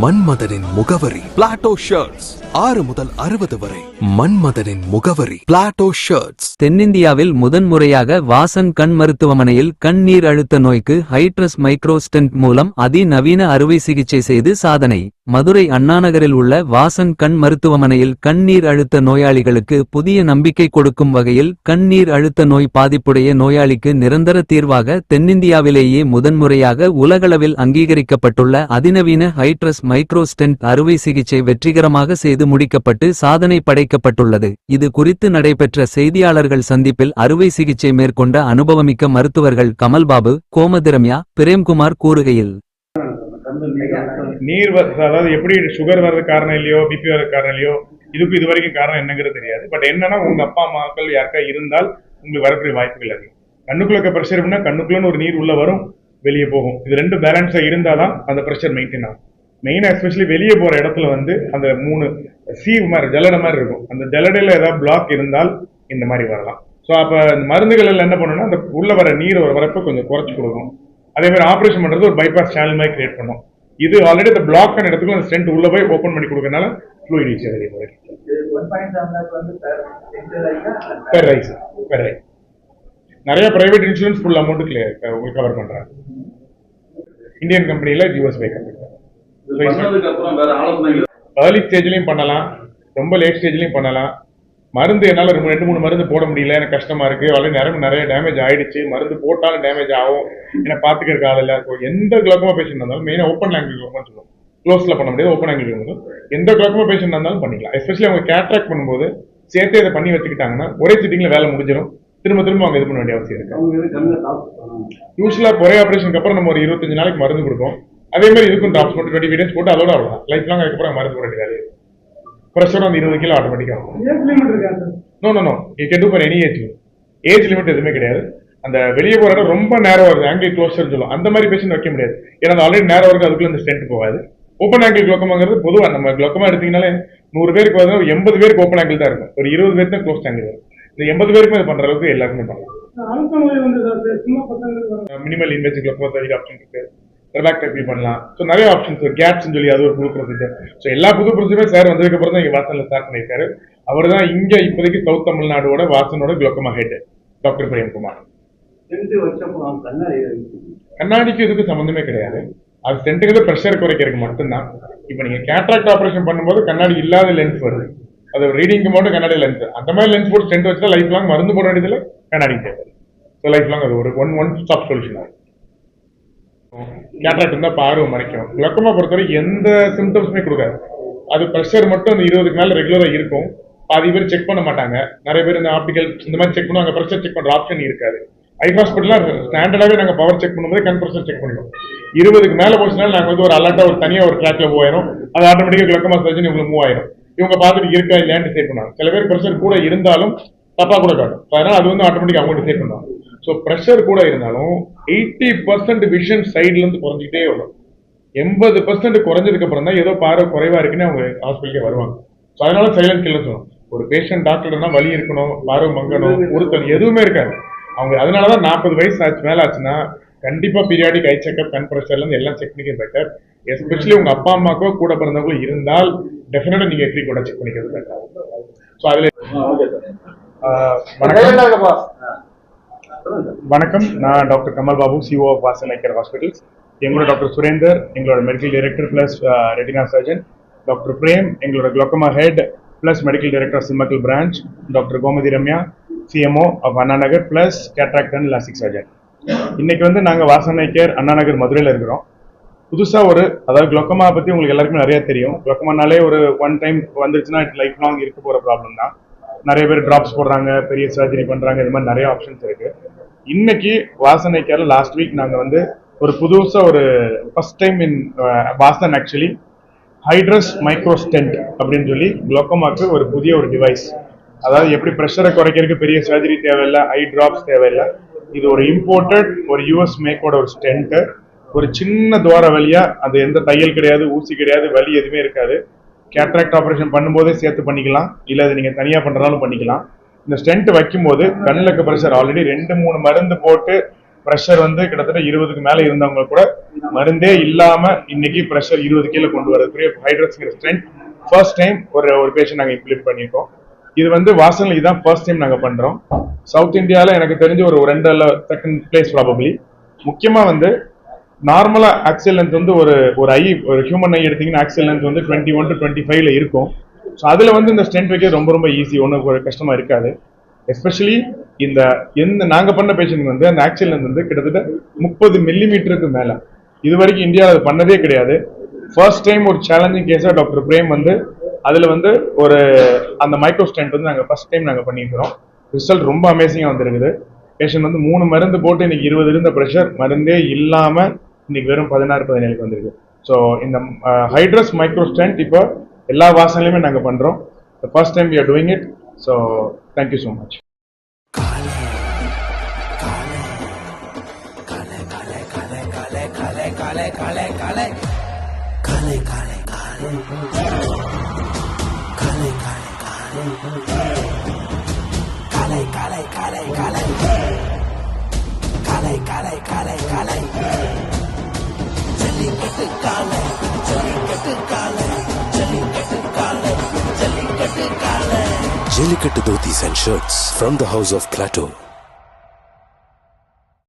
மன்மதனின் முகவரி Plato shirts 6 முதல் 60 வரை. மன்மதனின் முகவரி பிளாட்டோ ஷர்ட்ஸ். தென்னிந்தியாவில் முதன்முறையாக வாசன் கண் மருத்துவமனையில் கண்ணீர் அழுத்த நோய்க்கு ஹைட்ரஸ் மைக்ரோ ஸ்டென்ட் மூலம் அதிநவீன அறுவை சிகிச்சை செய்து சாதனை. மதுரை அண்ணாநகரில் உள்ள வாசன் கண் மருத்துவமனையில் கண்ணீர் அழுத்த நோயாளிகளுக்கு புதிய நம்பிக்கை கொடுக்கும் வகையில் கண்ணீர் அழுத்த நோய் பாதிப்புடைய நோயாளிக்கு நிரந்தர தீர்வாக தென்னிந்தியாவிலேயே முதன்முறையாக உலகளவில் அங்கீகரிக்கப்பட்டுள்ள அதிநவீன ஹைட்ரஸ் மைக்ரோ ஸ்டென்ட் அறுவை சிகிச்சை வெற்றிகரமாக செய்து முடிக்கப்பட்டு சாதனை படைக்கப்பட்டுள்ளது. இது குறித்து நடைபெற்ற செய்தியாளர்கள் சந்திப்பில் அறுவை சிகிச்சை மேற்கொண்ட அனுபவமிக்க மருத்துவர்கள் கமல்பாபு, கோமதிரம்யா, பிரேம்குமார் கூறுகையில், நீர் அதாவது எப்படி சுகர் வர்றது காரணம் இல்லையோ, பிபி வர்றது காரணம் இல்லையோ, இதுக்கு இது வரைக்கும் காரணம் என்னங்கிறது தெரியாது. பட் என்னன்னா, உங்க அப்பா அம்மாக்கள் யாருக்கா இருந்தால் உங்களுக்கு வரக்கூடிய வாய்ப்புகள் அதிகம். கண்ணுக்குள்ள இருக்க ப்ரெஷர் அப்படின்னா கண்ணுக்குள்ளன்னு ஒரு நீர் உள்ள வரும், வெளியே போகும். இது ரெண்டு பேலன்ஸா இருந்தாதான் அந்த ப்ரெஷர் மெயின்டைன் ஆகும். மெயினா எஸ்பெஷலி வெளியே போற இடத்துல அந்த 3 சீவ் மாதிரி ஜல்லடை மாதிரி இருக்கும். அந்த ஜல்லடையில ஏதாவது பிளாக் இருந்தால் இந்த மாதிரி வரலாம். ஸோ அப்ப மருந்துகள் எல்லாம் என்ன பண்ணணும்னா, அந்த உள்ள வர நீர் வரப்ப கொஞ்சம் குறைச்சு கொடுக்கும். அதே மாதிரி ஆப்ரேஷன் பண்றது ஒரு பைபாஸ் சேனல் மாதிரி கிரியேட் பண்ணும். இது ஆல்ரெடி அந்த பிளாக் ஆன இடத்துக்கு அந்த ஸ்டென்ட் உள்ள போய் ஓப்பன் பண்ணி கொடுக்கறதுனால ஃப்ளூயிட் ஈஸியா வெளியே போகுது. நிறைய பிரைவேட் இன்சூரன்ஸ் ஃபுல் அமௌண்ட் உங்களுக்கு கவர் பண்றாங்க. இந்தியன் கம்பெனில யூஎஸ் பை கம்பெனி. ஏர்லி ஸ்டேஜ்லயும் பண்ணலாம், ரொம்ப லேட் ஸ்டேஜ்லயும் பண்ணலாம். மருந்து என்னால் 2-3 மருந்து போட முடியல, எனக்கு கஷ்டமா இருக்கு, ஆல்ரெடி நிறைய டேமேஜ் ஆயிடுச்சு, மருந்து போட்டாலும் டேமேஜ் ஆகும், என்ன பார்த்துக்கிறதுக்கு ஆள் இல்லை. எந்த கிளாக்குமா பேஷண்ட் இருந்தாலும் மெயினாக ஓப்பன் ஆங்கிள் கிளாக்மா சொல்லுவோம், க்ளோஸ்ல பண்ண முடியாது, ஓப்பன் ஆங்கிள் கிளாக் எந்த கிளாக்குமா பேஷண்ட் இருந்தாலும் பண்ணிக்கலாம். எஸ்பெஷலி அவங்க கேட்ராக்ட் பண்ணும்போது சேர்த்து இதை பண்ணி வச்சுக்கிட்டாங்கன்னா ஒரே சிட்டிங்ல வேலை முடிஞ்சிடும். திரும்ப அவங்க இது பண்ண வேண்டிய அவசியம் இருக்கு. யூஸ்வலா ஒரே ஆபரேஷனுக்கு அப்புறம் நம்ம ஒரு 25 நாளைக்கு மருந்து கொடுப்போம். அதே மாதிரி இதுக்கும் டாப்ஸ் போட்டு 20 டேஸ் போட்டு அதோட அவ்வளோதான், லைஃப் லாங் அதுக்கப்புறம் மருந்து போட வேண்டியது. ப்ரெஷர் 20 கிலோ ஆட்டோமேட்டிக்கா. No you can do for any age. Age limit எதுவுமே கிடையாது. அந்த வெளியே போற இடம் ரொம்ப நேரோ வருது, ஆங்கிள் க்ளோஸர் சொல்லுவோம், அந்த மாதிரி பேஷண்ட் வைக்க முடியாது. ஏன்னா ஆல்ரெடி நேரோ இருக்கு, அதுக்குள்ள இந்த ஸ்டென்ட் போகாது. ஓப்பன் ஆங்கிள் குளோக்கமாங்கிறது பொதுவாக நம்ம குளோக்கமா எடுத்தீங்கன்னாலே 100 பேருக்கு வந்து 80 பேருக்கு ஓப்பன் ஆங்கிள் தான் இருக்கும், ஒரு 20 பேருக்கு தான் க்ளோஸ் ஆங்கிள் வரும். இந்த 80 பேருக்கும் இது பண்ற அளவுக்கு எல்லாருமே பண்ணலாம். மினிமல் இன்வெஸ்ட் குளோக்கோமோதெரபி ஆப்ஷன் இருக்கு, ரிலாக்டபி பண்ணலாம். ஸோ நிறைய ஆப்ஷன்ஸ், கேப்ஸ் சொல்லி அது ஒரு புது ப்ரொசீஜர். ஸோ எல்லா புது ப்ரொசீஜரும் சார் வந்ததுக்கு அப்புறம் தான் இங்கே வாசனில் ஸ்டார்ட் பண்ணியிருக்காரு. அவர் தான் இங்க இப்போதைக்கு சவுத் தமிழ்நாடோட வாசனோட குளோக்கமா ஹெட் டாக்டர் பிரேம்குமார். கண்ணாடிக்கு இதுக்கு சம்பந்தமே கிடையாது. அது ஸ்டென்ட்டுக்கு ப்ரெஷர் குறைக்கிறதுக்கு மட்டும்தான். இப்போ நீங்க கேட்ராக்ட் ஆபரேஷன் பண்ணும்போது கண்ணாடி இல்லாத லென்ஸ் வருது, அது ரீடிங்க்கு மட்டும் கண்ணாடி லென்ஸ். அந்த மாதிரி லென்ஸ் போட்டு ஸ்டென்ட் வச்சா லைஃப் லாங் மருந்து போட வேண்டியதில்லை, கண்ணாடி தேவை. ஸோ லைஃப் லாங் அது ஒரு ஒன் ஸ்டாப் சொல்யூஷன் ஆகும். கேட்ராக்ட் இருந்தால் பார்வை மறைக்கும். குளோக்கமா பொறுத்தவரைக்கும் எந்த சிம்டம்ஸுமே கொடுக்காது. அது ப்ரெஷர் மட்டும் அந்த 20க்கு மேல ரெகுலரா இருக்கும். பாதி பேர் செக் பண்ண மாட்டாங்க, நிறைய பேர் இந்த ஆப்டிகல் இந்த மாதிரி செக் பண்ணுவாங்க, ப்ரெஷர் செக் பண்ற ஆப்ஷன் இருக்காது. ஐ ஹாஸ்பிட்டலாம் ஸ்டாண்டர்டாவே நாங்கள் பவர் செக் பண்ணும்போது கண் ப்ரெஷர் செக் பண்ணுவோம். 20க்கு மேல போச்சுனால நாங்கள் வந்து ஒரு அலர்ட்டா ஒரு தனியாக ஒரு ட்ராக்ல போயிடும், அது ஆட்டோமேட்டிக்கா குளோக்கமா சர்ஜன் இவங்களுக்கு மூவ் ஆயிடும். இவங்க பார்த்துட்டு இருக்கா இல்லையான்னு டிசைட் பண்ணுவாங்க. சில பேர் ப்ரெஷர் கூட இருந்தாலும் தப்பா கூட காட்டும், அதனால அது வந்து ஆட்டோமேட்டிக் அவங்க டிசைட் பண்ணுவாங்க. ஸோ ப்ரெஷர் கூட இருந்தாலும் 80% விஷன் சைட்ல இருந்து குறைஞ்சிக்கிட்டே வரும். 80% குறைஞ்சதுக்கு அப்புறம் தான் ஏதோ பார்வை குறைவா இருக்குன்னு அவங்க ஹாஸ்பிட்டலுக்கே வருவாங்க. ஸோ அதனால சைலண்ட் கில்லர் சொல்லுவோம். ஒரு பேஷண்ட் டாக்டர்னா வலி இருக்கணும், பார்வை மங்கணும், உறுத்தல் எதுவுமே இருக்காது அவங்க. அதனாலதான் 40 வயசு மேல ஆச்சுன்னா கண்டிப்பா பீரியாடிக் ஐ செக்அப், கண் ப்ரெஷர்ல இருந்து எல்லாம் செக் பண்ணிக்க பெட்டர். எஸ்பெஷலி உங்க அப்பா அம்மாக்கோ கூட பிறந்தவங்களும் இருந்தால் டெஃபினட்டா நீங்க ஃப்ரீ கூட செக் பண்ணிக்கிறது பெட்டர். ஸோ அதுல வணக்கம், நான் doctor Kamalbabu, CO of Vasan eye care hospitals. எங்களோட டாக்டர் சுரேந்தர் எங்களோட medical director plus retina surgeon, doctor Prem எங்களோட glaucoma head plus medical director Simmakkal branch, doctor Gomathiramya CMO of Annanagar plus cataract and LASIK surgeon. இன்னைக்கு வந்து நாங்கள் வாசன் ஐ கேர் அண்ணாநகர் மதுரையில் இருக்கிறோம். புதுசாக அதாவது குளோக்கமா பற்றி உங்களுக்கு எல்லாருக்குமே நிறைய தெரியும். குளோக்கமானாலே ஒரு ஒன் டைம் வந்துருச்சுன்னா லைஃப் லாங் இருக்க போகிற ப்ராப்ளம் தான். நிறைய பேர் டிராப்ஸ் போடுறாங்க, பெரிய சர்ஜரி பண்றாங்க, இது மாதிரி நிறைய ஆப்ஷன்ஸ் இருக்கு. இன்னைக்கு வாசன் ஐ கேர்ல லாஸ்ட் வீக் நாங்க வந்து ஒரு புதுசா ஒரு first time in Vasan actually hydrous micro stent அப்படின்னு சொல்லி குளோக்கமாக்கு ஒரு புதிய ஒரு டிவைஸ். அதாவது எப்படி ப்ரெஷரை குறைக்கிறதுக்கு பெரிய சர்ஜரி தேவையில்லை, ஐ டிராப்ஸ் தேவையில்லை. இது ஒரு இம்போர்ட்டட் ஒரு யூஎஸ் மேக்கோட ஒரு ஸ்டென்ட். ஒரு சின்ன துவார வழியா, அது எந்த தையல் கிடையாது, ஊசி கிடையாது, வலி எதுவுமே இருக்காது. கேட்ராக்ட் ஆபரேஷன் பண்ணும்போதே சேர்த்து பண்ணிக்கலாம், இல்லை அது நீங்க தனியா பண்றதாலும் பண்ணிக்கலாம். இந்த ஸ்டென்ட் வைக்கும் போது கண்ணுக்கு ப்ரெஷர் ஆல்ரெடி 2-3 மருந்து போட்டு ப்ரெஷர் வந்து கிட்டத்தட்ட 20க்கு மேல இருந்தவங்க கூட மருந்தே இல்லாம இன்னைக்கு ப்ரெஷர் 20 கீழே கொண்டு வரதுக்குரிய ஹைட்ரஸ்ங்கிற ஸ்ட்ரென்த் ஃபர்ஸ்ட் டைம் ஒரு பேஷண்ட் நாங்க இம்ப்ளிமெண்ட் பண்ணியிருக்கோம். இது வந்து வாசன்ல இதுதான் ஃபர்ஸ்ட் டைம் நாங்க பண்றோம். சவுத் இந்தியால எனக்கு தெரிஞ்ச ஒரு 2 செகண்ட் பிளேஸ் ப்ராபப்ளி. முக்கியமா வந்து நார்மலா ஆக்சில் லென்த் வந்து ஒரு ஹியூமன் ஐ எடுத்தீங்கன்னா ஆக்சில் லென்த் வந்து 21 to 25ல இருக்கும். ஸோ அதுல வந்து இந்த ஸ்டென்ட் வைக்கிறது ரொம்ப ரொம்ப ஈஸி, ஒன்றும் ஒரு கஷ்டமா இருக்காது. எஸ்பெஷலி நாங்க பண்ண பேஷண்ட் வந்து அந்த ஆக்சில் லென்த் வந்து கிட்டத்தட்ட 30 மில்லிமீட்டருக்கு மேல இது வரைக்கும் இந்தியாவில் அது பண்ணதே கிடையாது. ஃபர்ஸ்ட் டைம் ஒரு சேலஞ்சிங் கேஸா டாக்டர் பிரேம் வந்து அதுல வந்து அந்த மைக்ரோ ஸ்டென்ட் வந்து நாங்க ஃபர்ஸ்ட் டைம் நாங்க பண்ணிக்கிறோம். ரிசல்ட் ரொம்ப அமேசிங்கா வந்திருக்குது. பேஷண்ட் வந்து 3 மருந்து போட்டு இன்னைக்கு 20 இருந்த ப்ரெஷர் மருந்தே இல்லாம இன்னைக்கு வெறும் 16-17க்கு வந்திருக்கு. ஸோ இந்த ஹைட்ரஸ் மைக்ரோ ஸ்டென்ட் இப்போ எல்லா வாசனையுமே நாங்க பண்றோம். First time we are doing it. So thank you so much. Jellicate Dhotis and Shirts from the House of Plateau.